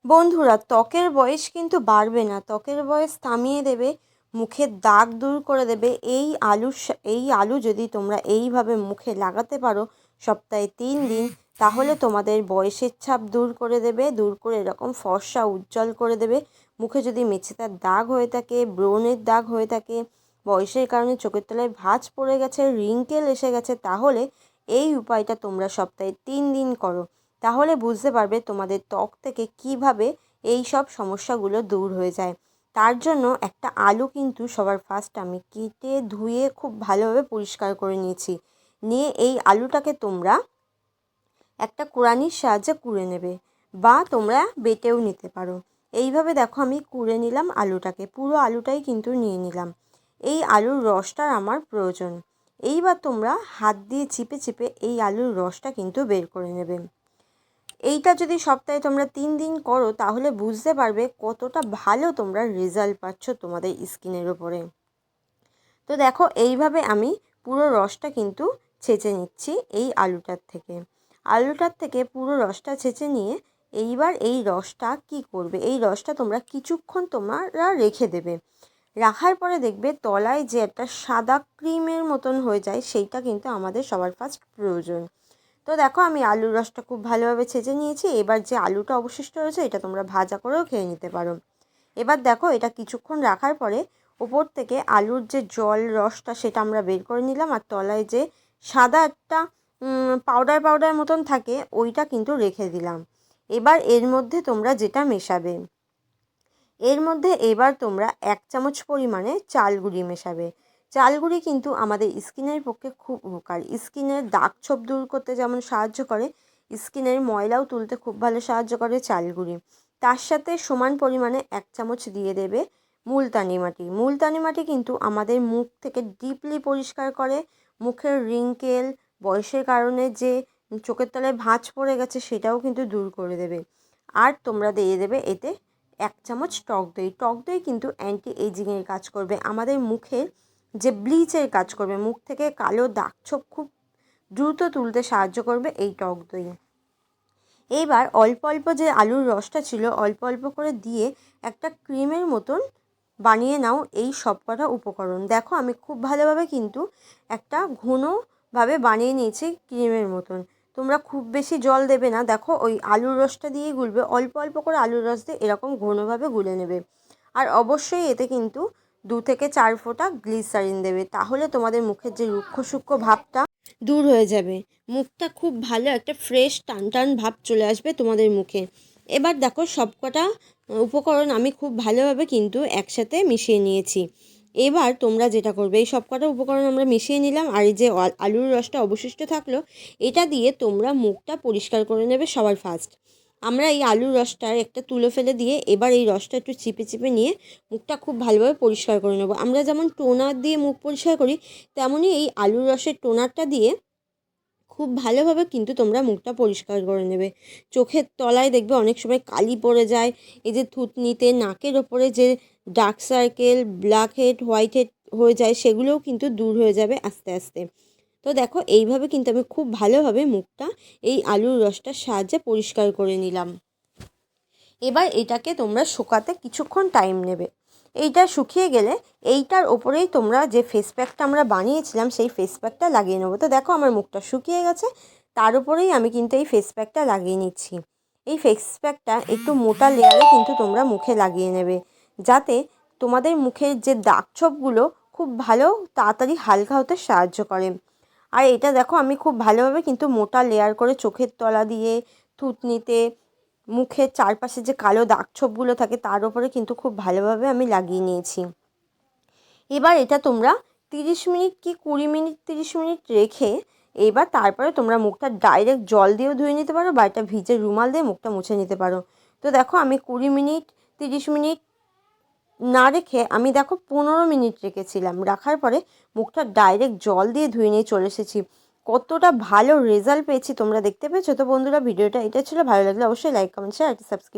বন্ধুরা, ত্বকের বয়স কিন্তু বাড়বে না, ত্বকের বয়স থামিয়ে দেবে, মুখের দাগ দূর করে দেবে। এই আলু যদি তোমরা এইভাবে মুখে লাগাতে পারো সপ্তাহে 3 দিন, তাহলে তোমাদের বয়সের ছাপ দূর করে দেবে, দূর করে এরকম ফর্সা উজ্জ্বল করে দেবে। মুখে যদি মেছেতার দাগ হয়ে থাকে, ব্রণের দাগ হয়ে থাকে, বয়সের কারণে চোখের তলায় ভাঁজ পড়ে গেছে, রিঙ্কেল এসে গেছে, তাহলে এই উপায়টা তোমরা সপ্তাহে 3 দিন করো। তাহলে বুঝতে পারবে তোমাদের ত্বক থেকে কিভাবে এই সব সমস্যাগুলো দূর হয়ে যায়। তার জন্য একটা আলু কিন্তু সবার ফার্স্ট আমি কেটে ধুয়ে খুব ভালোভাবে পরিষ্কার করে নিয়েছি। নিয়ে এই আলুটাকে তোমরা একটা কুড়ানির সাহায্যে কুড়ে নেবে, বা তোমরা বেটেও নিতে পারো। এইভাবে দেখো আমি কুড়ে নিলাম আলুটাকে, পুরো আলুটাই কিন্তু নিয়ে নিলাম। এই আলুর রসটার আমার প্রয়োজন। এইবার তোমরা হাত দিয়ে চিপে চিপে এই আলুর রসটা কিন্তু বের করে নেবে। এইটা যদি সপ্তাহে তোমরা 3 দিন করো, তাহলে বুঝতে পারবে কতটা ভালো তোমরা রেজাল্ট পাচ্ছ তোমাদের স্কিনের ওপরে। তো দেখো এইভাবে আমি পুরো রসটা কিন্তু ছেঁচে নিচ্ছি এই আলুটার থেকে পুরো রসটা ছেঁচে নিয়ে এইবার এই রসটা কি করবে, এই রসটা তোমরা কিছুক্ষণ তোমরা রেখে দেবে। রাখার পরে দেখবে তলায় যে একটা সাদা ক্রিমের মতন হয়ে যায়, সেইটা কিন্তু আমাদের সবার ফার্স্ট প্রয়োজন। তো দেখো আমি আলুর রসটা খুব ভালোভাবে ছেঁচে নিয়েছি। এবার যে আলুটা অবশিষ্ট রয়েছে এটা তোমরা ভাজা করেও খেয়ে নিতে পারো। এবার দেখো এটা কিছুক্ষণ রাখার পরে ওপর থেকে আলুর যে জল রসটা সেটা আমরা বের করে নিলাম, আর তলায় যে সাদা একটা পাউডার মতন থাকে ওইটা কিন্তু রেখে দিলাম। এবার এর মধ্যে তোমরা যেটা মেশাবে, এর মধ্যে এবার তোমরা 1 চামচ পরিমাণে চাল গুঁড়ি মেশাবে। চাল গুঁড়ি কিন্তু আমাদের স্কিনের পক্ষে খুব উপকার। স্কিনের দাগ ছোপ দূর করতে যেমন সাহায্য করে, স্কিনের ময়লাও তুলতে খুব ভালো সাহায্য করে চাল গুঁড়ি। তার সাথে সমান পরিমাণে 1 চামচ দিয়ে দেবে মুলতানি মাটি। মুলতানি মাটি কিন্তু আমাদের মুখ থেকে ডিপলি পরিষ্কার করে, মুখের রিঙ্কেল, বয়সের কারণে যে চোখের তলায় ভাঁজ পড়ে গেছে সেটাও কিন্তু দূর করে দেবে। আর তোমরা দিয়ে দেবে এতে 1 চামচ টক দই। টক দই কিন্তু অ্যান্টি এজিংয়ের কাজ করবে, আমাদের মুখের যে ব্লিচের কাজ করবে, মুখ থেকে কালো দাগ ছোপ খুব দ্রুত তুলতে সাহায্য করবে এই টক দই। এইবার অল্প অল্প যে আলুর রসটা ছিল অল্প অল্প করে দিয়ে একটা ক্রিমের মতন বানিয়ে নাও এই সব কটা উপকরণ। দেখো আমি খুব ভালোভাবে কিন্তু একটা ঘনভাবে বানিয়ে নিয়েছি ক্রিমের মতন। তোমরা খুব বেশি জল দেবে না, দেখো ওই আলুর রসটা দিয়েই গুলবে, অল্প অল্প করে আলুর রস দিয়ে এরকম ঘনভাবে গুলে নেবে। আর অবশ্যই এতে কিন্তু 2 থেকে 4 ফোঁটা গ্লিসারিন দেবে, তাহলে তোমাদের মুখের যে রুক্ষ সূক্ষ্ম ভাবটা দূর হয়ে যাবে, মুখটা খুব ভালো একটা ফ্রেশ টান টান ভাব চলে আসবে তোমাদের মুখে। এবার দেখো সবকটা উপকরণ আমি খুব ভালোভাবে কিন্তু একসাথে মিশিয়ে নিয়েছি। এবার তোমরা যেটা করবে, এই সবকটা উপকরণ আমরা মিশিয়ে নিলাম, আর এই যে আলুর রসটা অবশিষ্ট থাকলো এটা দিয়ে তোমরা মুখটা পরিষ্কার করে নেবে। সবার ফার্স্ট আমরা এই আলুর রসটার একটা তুলো ফেলে দিয়ে এবার এই রসটা একটু চিপে চিপে নিয়ে মুখটা খুব ভালোভাবে পরিষ্কার করে নেবো। আমরা যেমন টোনার দিয়ে মুখ পরিষ্কার করি, তেমনই এই আলুর রসের টোনারটা দিয়ে খুব ভালোভাবে কিন্তু তোমরা মুখটা পরিষ্কার করে নেবে। চোখের তলায় দেখবে অনেক সময় কালি পড়ে যায়, এই যে থুতনিতে, নাকের ওপরে যে dark circle, black head, white head হয়ে যায়, সেগুলোও কিন্তু দূর হয়ে যাবে আস্তে আস্তে। তো দেখো এইভাবে কিন্তু আমি খুব ভালোভাবে মুখটা এই আলুর রসটার সাহায্যে পরিষ্কার করে নিলাম। এবার এটাকে তোমরা শুকাতে কিছুক্ষণ টাইম নেবে। এইটা শুকিয়ে গেলে এইটার ওপরেই তোমরা যে ফেস প্যাকটা আমরা বানিয়েছিলাম সেই ফেস প্যাকটা লাগিয়ে নেবো। তো দেখো আমার মুখটা শুকিয়ে গেছে, তার উপরেই আমি কিন্তু এই ফেস প্যাকটা লাগিয়ে নিচ্ছি। এই ফেস প্যাকটা একটু মোটা লেয়ারে কিন্তু তোমরা মুখে লাগিয়ে নেবে, যাতে তোমাদের মুখের যে দাগ ছোপগুলো খুব ভালো তাড়াতাড়ি হালকা হতে সাহায্য করে। আর এটা দেখো আমি খুব ভালোভাবে কিন্তু মোটা লেয়ার করে চোখের তলা দিয়ে, থুতনিতে, মুখের চারপাশে যে কালো দাগ ছোপগুলো থাকে তার উপরে কিন্তু খুব ভালোভাবে আমি লাগিয়ে নিয়েছি। এবার এটা তোমরা 30 মিনিট কি 20 মিনিট 30 মিনিট রেখে এবার তারপরে তোমরা মুখটা ডাইরেক্ট জল দিয়েও ধুয়ে নিতে পারো, বা একটা ভিজে রুমাল দিয়ে মুখটা মুছে নিতে পারো। তো দেখো আমি 20 মিনিট 30 মিনিট না রেখে আমি দেখো 15 মিনিট রেখেছিলাম। রাখার পরে মুখটা ডাইরেক্ট জল দিয়ে ধুয়ে নিয়ে চলে এসেছি। কতটা ভালো রেজাল্ট পেয়েছি তোমরা দেখতে পেয়েছো। তো বন্ধুরা ভিডিওটা এটা ছিল, ভালো লাগলে অবশ্যই লাইক, কমেন্ট, শেয়ার আর সাবস্ক্রাইব।